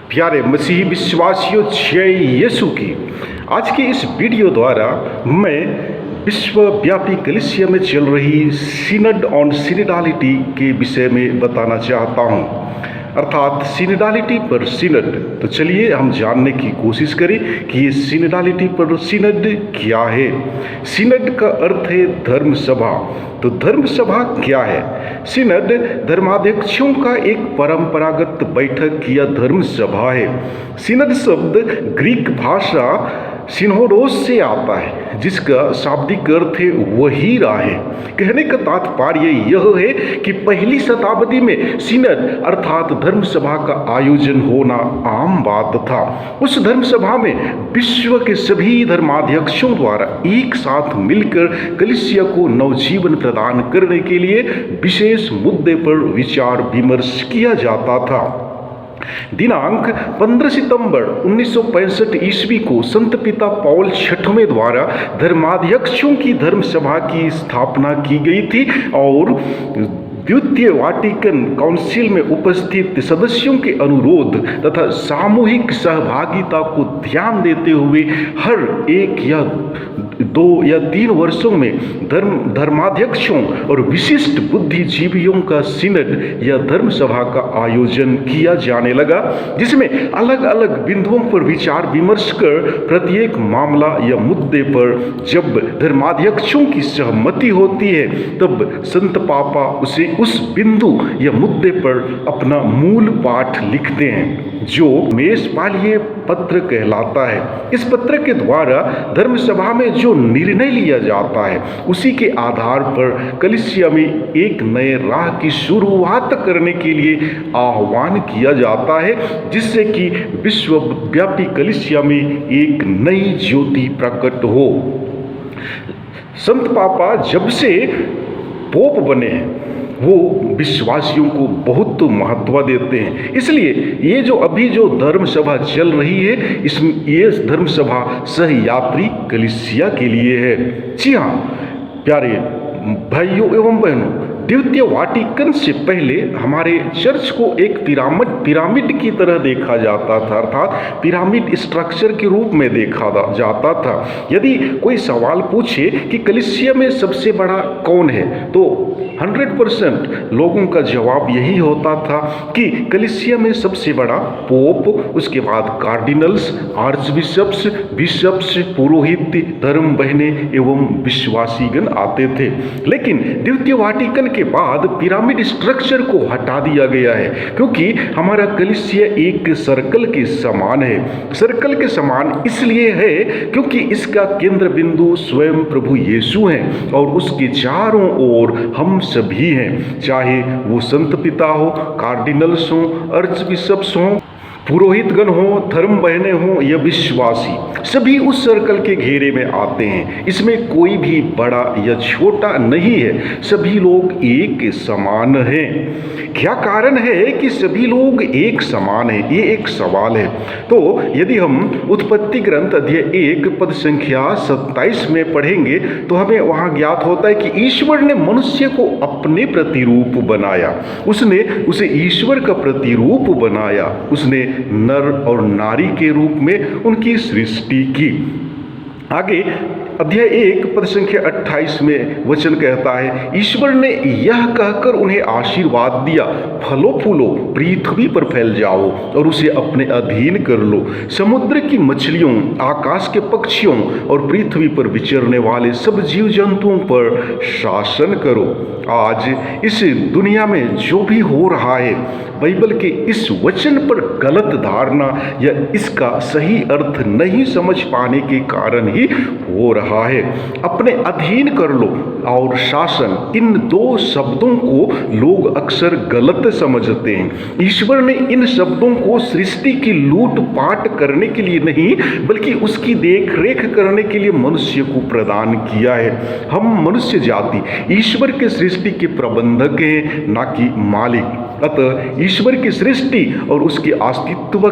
प्यारे मसीही विश्वासियों, जय यीशु की। आज के इस वीडियो द्वारा मैं विश्वव्यापी कलीसिया में चल रही सिनड ऑन सिनडालिटी के विषय में बताना चाहता हूँ, अर्थात सिनडालिटी पर सिनड। तो चलिए हम जानने की कोशिश करें कि ये सिनडालिटी पर सिनड क्या है। सिनड का अर्थ है धर्म सभा। तो धर्म सभा क्या है? सिनड धर्माध्यक्षों का एक परंपरागत बैठक या धर्म सभा है। सिनड शब्द ग्रीक भाषा सिनोडोस से आता है, जिसका शाब्दिक अर्थ है वही राह है। कहने का तात्पर्य यह है कि पहली शताब्दी में सिनड अर्थात धर्म सभा का आयोजन होना आम बात था। उस धर्म सभा में विश्व के सभी धर्माध्यक्षों द्वारा एक साथ मिलकर कलीसिया को नवजीवन प्रदान करने के लिए विशेष मुद्दे पर विचार विमर्श किया जाता था। दिनांक 15 सितंबर 1965 ईस्वी को संत पिता पौल छठवें द्वारा धर्माध्यक्षों की धर्म सभा की स्थापना की गई थी और द्वितीय वाटिकन काउंसिल में उपस्थित सदस्यों के अनुरोध तथा सामूहिक सहभागिता को ध्यान देते हुए हर एक या 2 या 3 वर्षों में धर्माध्यक्षों और विशिष्ट बुद्धिजीवियों का सिनड या धर्म सभा का आयोजन किया जाने लगा, जिसमें अलग अलग बिंदुओं पर विचार विमर्श कर प्रत्येक मामला या मुद्दे पर जब धर्माध्यक्षों की सहमति होती है तब संत पापा उसे उस बिंदु या मुद्दे पर अपना मूल पाठ लिखते हैं, जो मेषपालीय पत्र कहलाता है। इस पत्र के द्वारा धर्म सभा में जो निर्णय लिया जाता है उसी के आधार पर कलीसिया में एक नए राह की शुरुआत करने के लिए आह्वान किया जाता है, जिससे कि विश्वव्यापी कलीसिया में एक नई ज्योति प्रकट हो। संत पापा जब से पोप बने हैं वो विश्वासियों को बहुत महत्व देते हैं। इसलिए ये जो अभी जो धर्म सभा चल रही है ये धर्म सभा सहयात्री कलीसिया के लिए है। जी हाँ प्यारे भाइयों एवं बहनों, द्वितीय वाटिकन से पहले हमारे चर्च को एक पिरामिड की तरह देखा जाता था, अर्थात पिरामिड स्ट्रक्चर के रूप में देखा जाता था। यदि कोई सवाल पूछे कि कलीसिया में सबसे बड़ा कौन है तो 100% लोगों का जवाब यही होता था कि कलीसिया में सबसे बड़ा पोप, उसके बाद कार्डिनल्स, आर्च बिशप्स, पुरोहित, धर्म बहने एवं विश्वासीगण आते थे। लेकिन द्वितीय वाटिकन के बाद पिरामिड स्ट्रक्चर को हटा दिया गया है, क्योंकि हमारा कलीसिया एक सर्कल के समान है। सर्कल के समान इसलिए है क्योंकि इसका केंद्र बिंदु स्वयं प्रभु यीशु हैं और उसके चारों ओर हम सभी हैं, चाहे वो संत पिता हो, कार्डिनल्स हो, आर्च बिशप्स हो, पुरोहितगण हो, धर्म बहने हो या विश्वासी, सभी उस सर्कल के घेरे में आते हैं। इसमें कोई भी बड़ा या छोटा नहीं है, सभी लोग एक समान हैं। क्या कारण है कि सभी लोग एक समान हैं? ये एक सवाल है। तो यदि हम उत्पत्ति ग्रंथ अध्याय 1 पद संख्या 27 में पढ़ेंगे तो हमें वहाँ ज्ञात होता है कि ईश्वर ने मनुष्य को अपने प्रतिरूप बनाया, उसने उसे ईश्वर का प्रतिरूप बनाया, उसने नर और नारी के रूप में उनकी सृष्टि की। आगे अध्याय 1 पद संख्या 28 में वचन कहता है, ईश्वर ने यह कहकर उन्हें आशीर्वाद दिया, फलो फूलो, पृथ्वी पर फैल जाओ और उसे अपने अधीन कर लो, समुद्र की मछलियों, आकाश के पक्षियों और पृथ्वी पर विचरने वाले सब जीव जंतुओं पर शासन करो। आज इस दुनिया में जो भी हो रहा है बाइबल के इस वचन पर गलत धारणा या इसका सही अर्थ नहीं समझ पाने के कारण ही हो रहा है। अपने अधीन कर लो और शासन, इन 2 शब्दों को लोग अक्सर गलत समझते हैं। ईश्वर ने इन शब्दों को सृष्टि की लूट पाट करने के लिए नहीं बल्कि उसकी देख रेख करने के लिए मनुष्य को प्रदान किया है। हम मनुष्य जाति ईश्वर के सृष्टि के प्रबंधक हैं, ना कि मालिक। अतः ईश्वर की सृष्टि और उसके अस्तित्व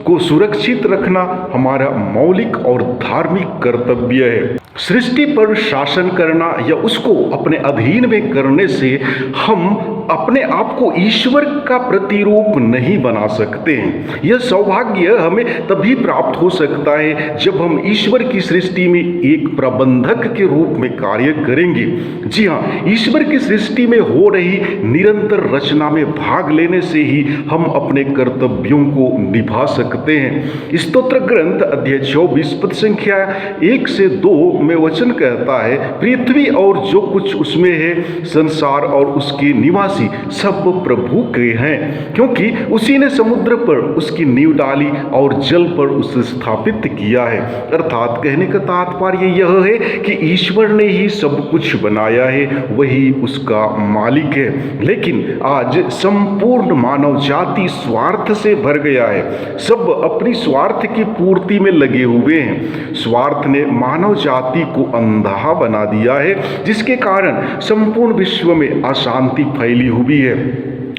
को सुरक्षित रखना हमारा मौलिक और धार्मिक कर्तव्य है। सृष्टि पर शासन करना या उसको अपने अधीन में करने से हम अपने आप को ईश्वर का प्रतिरूप नहीं बना सकते हैं। यह सौभाग्य हमें तभी प्राप्त हो सकता है जब हम ईश्वर की सृष्टि में एक प्रबंधक के रूप में कार्य करेंगे। जी हाँ, ईश्वर की सृष्टि में हो रही निरंतर रचना में भाग लेने से ही हम अपने कर्तव्यों को निभा सकते हैं। स्तोत्र ग्रंथ अध्याय 24 पद संख्या 1 से 2 में वचन कहता है, पृथ्वी और जो कुछ उसमें है, संसार और उसके निवासी सब प्रभु के हैं, क्योंकि उसी ने समुद्र पर उसकी नींव डाली और जल पर उसे स्थापित किया है। अर्थात कहने का तात्पर्य यह है कि ईश्वर ने ही सब कुछ बनाया है, वही उसका मालिक है। लेकिन आज संपूर्ण मानव जाति स्वार्थ से भर गया है। सब अपनी स्वार्थ की पूर्ति में लगे हुए हैं। स्वार्थ ने मानव जाति को अंधा बना दिया है, जिसके कारण संपूर्ण विश्व में अशांति फैली हुई है।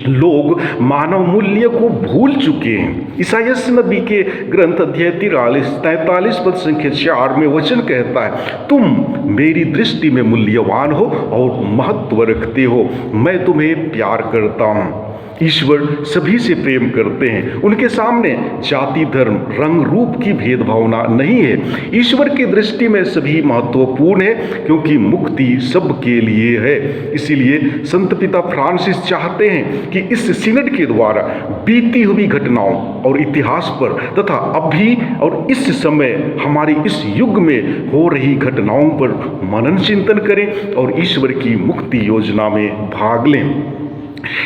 लोग मानव मूल्य को भूल चुके हैं। ईसाइयाह नबी के ग्रंथ अध्याय 43 पद संख्या 4 में वचन कहता है, तुम मेरी दृष्टि में मूल्यवान हो और महत्व रखते हो, मैं तुम्हें प्यार करता हूँ। ईश्वर सभी से प्रेम करते हैं। उनके सामने जाति, धर्म, रंग, रूप की भेदभावना नहीं है। ईश्वर की दृष्टि में सभी महत्वपूर्ण है, क्योंकि मुक्ति सबके लिए है। इसीलिए संत पिता फ्रांसिस चाहते हैं कि इस सिनड के द्वारा बीती हुई घटनाओं और इतिहास पर तथा अभी और इस समय हमारी इस युग में हो रही घटनाओं पर मनन चिंतन करें और ईश्वर की मुक्ति योजना में भाग लें।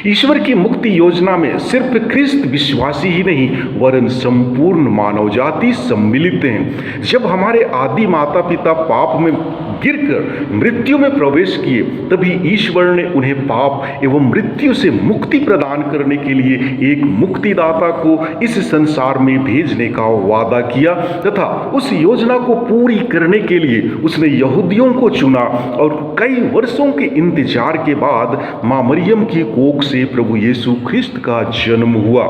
ईश्वर की मुक्ति योजना में सिर्फ ख्रिस्त विश्वासी ही नहीं वरन संपूर्ण मानव जाति सम्मिलित हैं। जब हमारे आदि माता पिता पाप में गिरकर मृत्यु में प्रवेश किए, तभी ईश्वर ने उन्हें पाप एवं मृत्यु से मुक्ति प्रदान करने के लिए एक मुक्तिदाता को इस संसार में भेजने का वादा किया तथा उस योजना को पूरी करने के लिए उसने यहूदियों को चुना। और कई वर्षों के इंतजार के बाद मां मरियम की कोख से प्रभु यीशु ख्रिस्त का जन्म हुआ।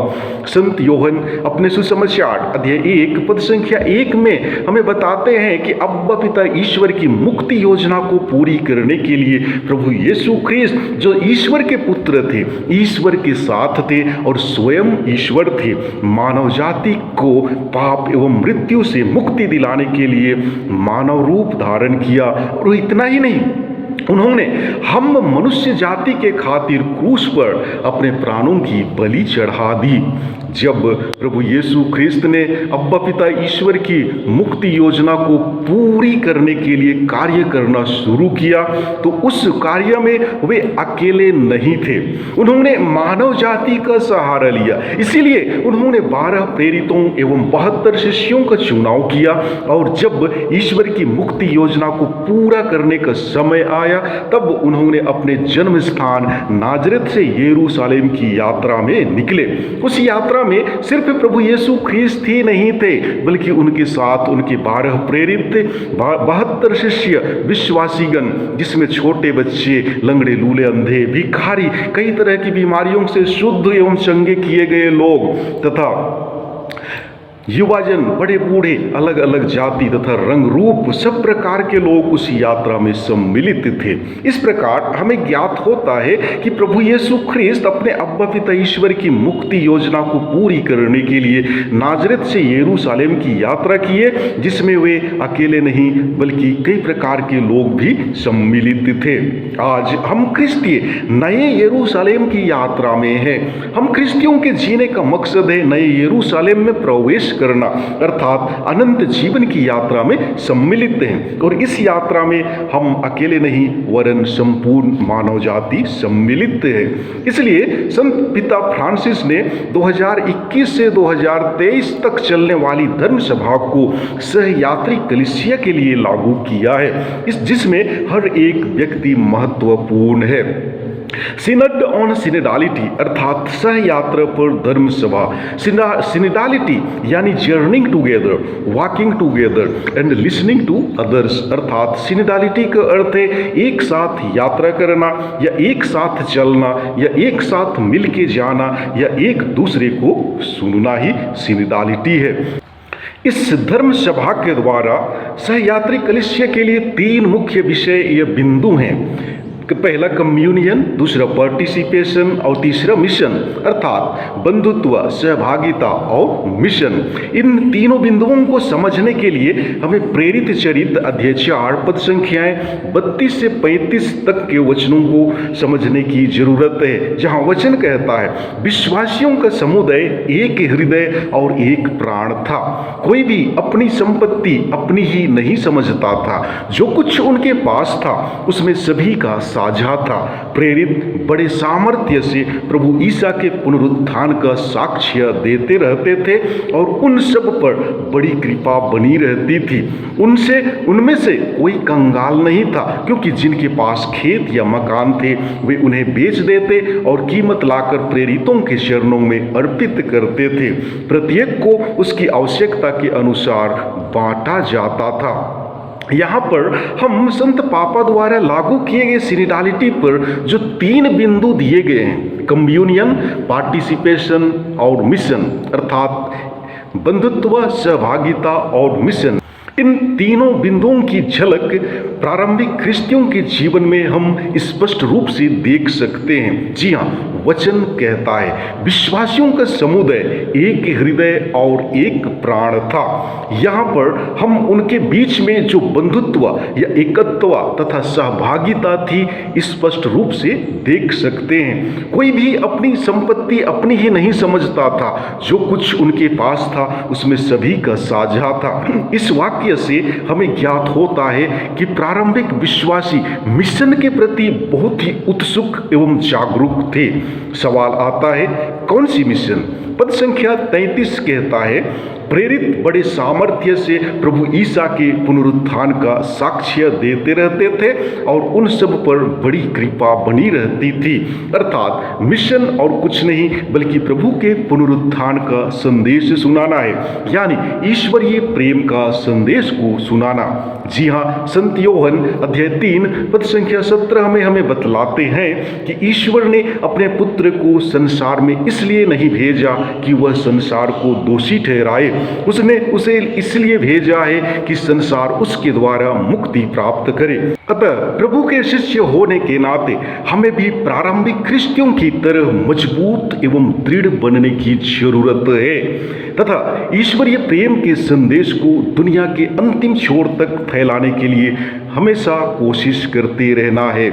संत योहन अपने सुसमाचार अध्याय 1 पद संख्या 1 में हमें बताते हैं कि अब्बा पिता ईश्वर की मुक्ति योजना को पूरी करने के लिए प्रभु यीशु ख्रिस्त, जो ईश्वर के पुत्र थे, ईश्वर के साथ थे और स्वयं ईश्वर थे, मानव जाति को पाप एवं मृत्यु से मुक्ति दिलाने के लिए मानव रूप धारण किया। और इतना ही नहीं, उन्होंने हम मनुष्य जाति के खातिर क्रूस पर अपने प्राणों की बलि चढ़ा दी। जब प्रभु यीशु ख्रिस्त ने अब्बा पिता ईश्वर की मुक्ति योजना को पूरी करने के लिए कार्य करना शुरू किया, तो उस कार्य में वे अकेले नहीं थे। उन्होंने मानव जाति का सहारा लिया। इसीलिए उन्होंने 12 प्रेरितों एवं 72 शिष्यों का चुनाव किया। और जब ईश्वर की मुक्ति योजना को पूरा करने का समय आया, तब उन्होंने अपने जन्म स्थान नाजरेत से यरूशलेम की यात्रा में निकले। उस यात्रा में सिर्फ प्रभु यीशु ख्रिस्त ही नहीं थे, बल्कि उनके साथ उनके 12 प्रेरित, 72 शिष्य विश्वासीगण, जिसमें छोटे बच्चे, लंगड़े, लूले, अंधे, भिखारी, कई तरह की बीमारियों से शुद्ध एवं चंगे किए गए लोग तथा युवाजन, बड़े बूढ़े, अलग अलग जाति तथा रंग रूप सब प्रकार के लोग उस यात्रा में सम्मिलित थे। इस प्रकार हमें ज्ञात होता है कि प्रभु यीशु ख्रिस्त अपने अब्बा पिता ईश्वर की मुक्ति योजना को पूरी करने के लिए नाजरेत से यरूशलेम की यात्रा किए, जिसमें वे अकेले नहीं बल्कि कई प्रकार के लोग भी सम्मिलित थे। आज हम क्रिस्तीय नए यरूशलेम की यात्रा में हैं। हम क्रिस्तियों के जीने का मकसद है नए यरूशलेम में प्रवेश करना, अर्थात अनंत जीवन की यात्रा में सम्मिलित हैं। और इस यात्रा में हम अकेले नहीं वरन संपूर्ण मानव जाति सम्मिलित है। इसलिए संत पिता फ्रांसिस ने 2021 से 2023 तक चलने वाली धर्म सभा को सहयात्री कलीसिया के लिए लागू किया है, जिसमें हर एक व्यक्ति महत्वपूर्ण है। सिनड ऑन सिनेडालिटी अर्थात सहयात्रा पर धर्म सभा। सिनेडालिटी यानी journeying together, walking together and listening to others. अर्थात सिनेडालिटी का अर्थ है एक साथ यात्रा करना या एक साथ चलना या एक साथ मिलके जाना या एक दूसरे को सुनना ही सिनेडालिटी है। इस धर्म सभा के द्वारा सहयात्री कलीसिया के लिए 3 मुख्य विषय या बिंदु हैं। पहला कम्युनियन, दूसरा पार्टिसिपेशन और तीसरा मिशन अर्थात बंधुत्व, सहभागिता और मिशन। इन तीनों बिंदुओं को समझने के लिए हमें प्रेरित चरित्र अध्याय 4 पद संख्याएं 32 से 35 तक के वचनों को समझने की जरूरत है, जहां वचन कहता है, विश्वासियों का समुदाय एक हृदय और एक प्राण था। कोई भी अपनी संपत्ति अपनी ही नहीं समझता था, जो कुछ उनके पास था उसमें सभी का साझा था। प्रेरित बड़े सामर्थ्य से प्रभु ईसा के पुनरुत्थान का साक्ष्य देते रहते थे और उन सब पर बड़ी कृपा बनी रहती थी। उनमें से कोई कंगाल नहीं था, क्योंकि जिनके पास खेत या मकान थे वे उन्हें बेच देते और कीमत लाकर प्रेरितों के चरणों में अर्पित करते थे। प्रत्येक को उसकी आवश्यकता के अनुसार बांटा जाता था। यहाँ पर हम संत पापा द्वारा लागू किए गए सिनिडालिटी पर जो 3 बिंदु दिए गए हैं, कम्युनियन, पार्टिसिपेशन और मिशन अर्थात बंधुत्व, सहभागिता और मिशन, इन तीनों बिंदुओं की झलक प्रारंभिक ख्रिस्तियों के जीवन में हम स्पष्ट रूप से देख सकते हैं। जी हाँ, वचन कहता है, विश्वासियों का समुदाय एक हृदय और एक प्राण था। यहाँ पर हम उनके बीच में जो बंधुत्व या एकत्व तथा सहभागिता थी स्पष्ट रूप से देख सकते हैं। कोई भी अपनी संपत्ति अपनी ही नहीं समझता था, जो कुछ उनके पास था उसमें सभी का साझा था। इस वाक्य से हमें ज्ञात होता है कि प्रारंभिक विश्वासी मिशन के प्रति बहुत ही उत्सुक एवं जागरूक थे। सवाल आता है, कौन सी मिशन? पद संख्या 33 कहता है, प्रेरित बड़े सामर्थ्य से प्रभु ईसा के पुनरुत्थान का साक्ष्य देते रहते थे और उन सब पर बड़ी कृपा बनी रहती थी। अर्थात मिशन और कुछ नहीं बल्कि प्रभु के पुनरुत्थान का संदेश सुनाना है, यानी ईश्वरीय प्रेम का संदेश को सुनाना। जी हाँ, संत योहन अध्याय 3 पद संख्या 17 में हमें बतलाते हैं कि ईश्वर ने अपने पुत्र को संसार में इसलिए नहीं भेजा कि वह संसार को दोषी ठहराए, उसने उसे इसलिए भेजा है कि संसार उसके द्वारा मुक्ति प्राप्त करे। अतः प्रभु के शिष्य होने के नाते हमें भी प्रारंभिक ख्रिस्तियों की तरह मजबूत एवं दृढ़ बनने की जरूरत है तथा ईश्वरीय प्रेम के संदेश को दुनिया के अंतिम छोर तक फैलाने के लिए हमेशा कोशिश करते रहना है।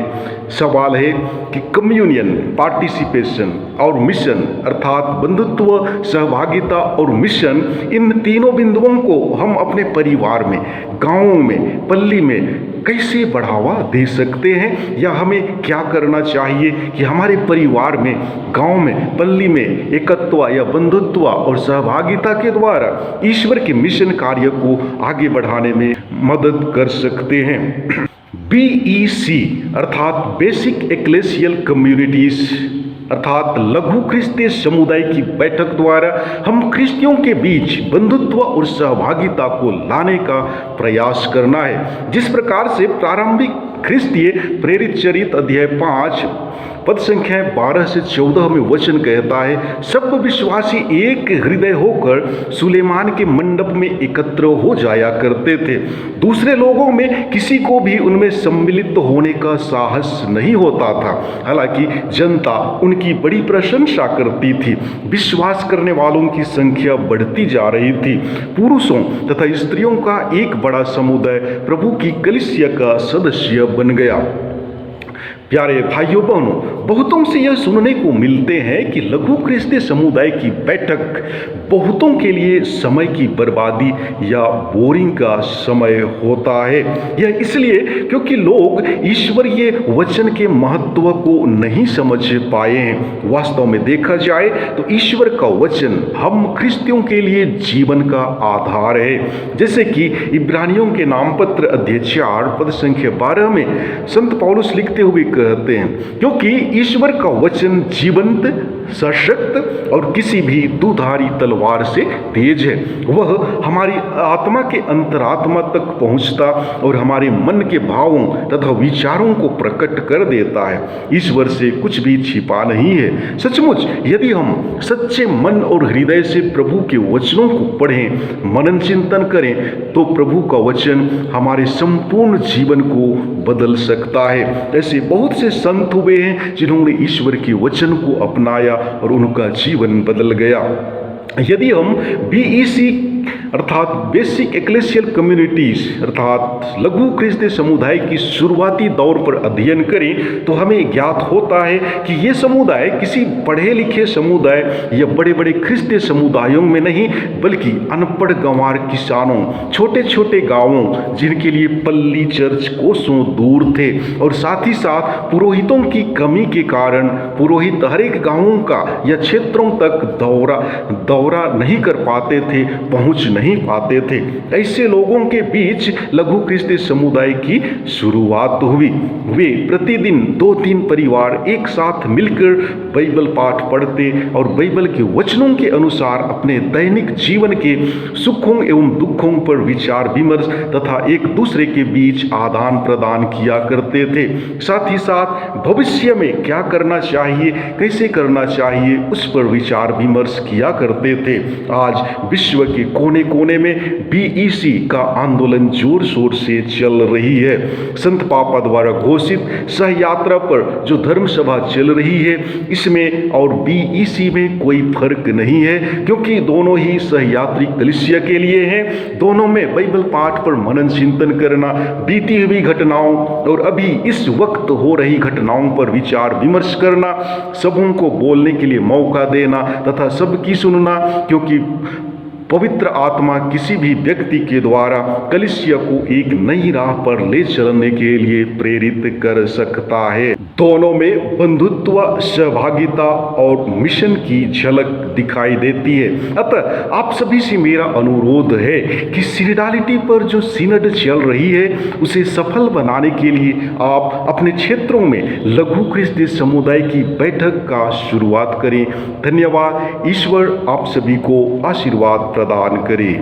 सवाल है कि कम्युनियन, पार्टिसिपेशन और मिशन अर्थात बंधुत्व, सहभागिता और मिशन, इन तीनों बिंदुओं को हम अपने परिवार में, गांवों में, पल्ली में कैसे बढ़ावा दे सकते हैं, या हमें क्या करना चाहिए कि हमारे परिवार में, गांव में, पल्ली में एकत्व या बंधुत्व और सहभागिता के द्वारा ईश्वर के मिशन कार्य को आगे बढ़ाने में मदद कर सकते हैं। BEC अर्थात बेसिक एक्लेसियल कम्युनिटीज अर्थात लघु ख्रिस्तीय समुदाय की बैठक द्वारा हम ख्रिस्तियों के बीच बंधुत्व और सहभागिता को लाने का प्रयास करना है। जिस प्रकार से प्रारंभिक ख्रिस्तीय प्रेरित चरित्र अध्याय 5 पद संख्या 12 से 14 में वचन कहता है, सब विश्वासी एक हृदय होकर सुलेमान के मंडप में एकत्र हो जाया करते थे। दूसरे लोगों में किसी को भी उनमें सम्मिलित होने का साहस नहीं होता था। हालांकि जनता उनकी बड़ी प्रशंसा करती थी। विश्वास करने वालों की संख्या बढ़ती जा रही थी। पुरुषों तथा स्त्रियों का एक बड़ा समुदाय प्रभु की कलीसिया का सदस्य बन गया। प्यारे भाइयों बहनों, बहुतों से यह सुनने को मिलते हैं कि लघु ख्रिस्तीय समुदाय की बैठक बहुतों के लिए समय की बर्बादी या बोरिंग का समय होता है। यह इसलिए क्योंकि लोग ईश्वरीय वचन के महत्व को नहीं समझ पाए हैं। वास्तव में देखा जाए तो ईश्वर का वचन हम ख्रिस्तियों के लिए जीवन का आधार है। जैसे कि इब्रानियों के नाम पत्र अध्याय 4 पद संख्या 12 में संत पौलुस लिखते हुए कहते हैं, क्योंकि ईश्वर का वचन जीवंत, सशक्त और किसी भी दुधारी तलवार से तेज है। वह हमारी आत्मा के अंतरात्मा तक पहुंचता और हमारे मन के भावों तथा विचारों को प्रकट कर देता है। ईश्वर से कुछ भी छिपा नहीं है। सचमुच यदि हम सच्चे मन और हृदय से प्रभु के वचनों को पढ़ें, मनन चिंतन करें, तो प्रभु का वचन हमारे संपूर्ण जीवन को बदल सकता है। ऐसे बहुत से संत हुए हैं जिन्होंने ईश्वर के वचन को अपनाया और उनका जीवन बदल गया। यदि हम बीईसी अर्थात बेसिक एक्लेसियल कम्युनिटीज अर्थात लघु ख्रिस्तीय समुदाय की शुरुआती दौर पर अध्ययन करें तो हमें ज्ञात होता है कि ये समुदाय किसी पढ़े लिखे समुदाय या बड़े बड़े ख्रिस्तीय समुदायों में नहीं, बल्कि अनपढ़ गंवार किसानों, छोटे छोटे गांवों जिनके लिए पल्ली चर्च कोसों दूर थे, और साथ ही साथ पुरोहितों की कमी के कारण पुरोहित हर एक गांवों का या क्षेत्रों तक दौरा नहीं कर पाते थे, पहुंच नहीं पाते थे। ऐसे लोगों के बीच लघु ख्रिस्तीय समुदाय की शुरुआत हुई। वे प्रतिदिन 2-3 परिवार एक साथ मिलकर बाइबल पाठ पढ़ते और बाइबल के वचनों के अनुसार अपने दैनिक जीवन के सुखों एवं दुखों पर विचार विमर्श तथा एक दूसरे के बीच आदान प्रदान किया करते थे। साथ ही साथ भविष्य में क्या करना चाहिए, कैसे करना चाहिए, उस पर विचार विमर्श किया करते थे। आज विश्व के कोने कोने में बीईसी का आंदोलन जोर शोर से चल रही है। संत पापा द्वारा घोषित सहयात्रा पर जो धर्म सभा चल रही है, इसमें और बीईसी में कोई फर्क नहीं है, क्योंकि दोनों ही सहयात्री कलीसिया के लिए हैं। दोनों में बाइबल पाठ पर मनन चिंतन करना, बीती हुई घटनाओं और अभी इस वक्त हो रही घटनाओं पर विचार विमर्श करना, सबों को बोलने के लिए मौका देना तथा सबकी सुनना, क्योंकि पवित्र आत्मा किसी भी व्यक्ति के द्वारा कलीसिया को एक नई राह पर ले चलने के लिए प्रेरित कर सकता है। दोनों में बंधुत्व, सहभागिता और मिशन की झलक दिखाई देती है। अतः आप सभी से मेरा अनुरोध है कि सिनोडालिटी पर जो सिनड चल रही है उसे सफल बनाने के लिए आप अपने क्षेत्रों में लघु ख्रिस्तीय समुदाय की बैठक का शुरुआत करें। धन्यवाद। ईश्वर आप सभी को आशीर्वाद प्रदान करे।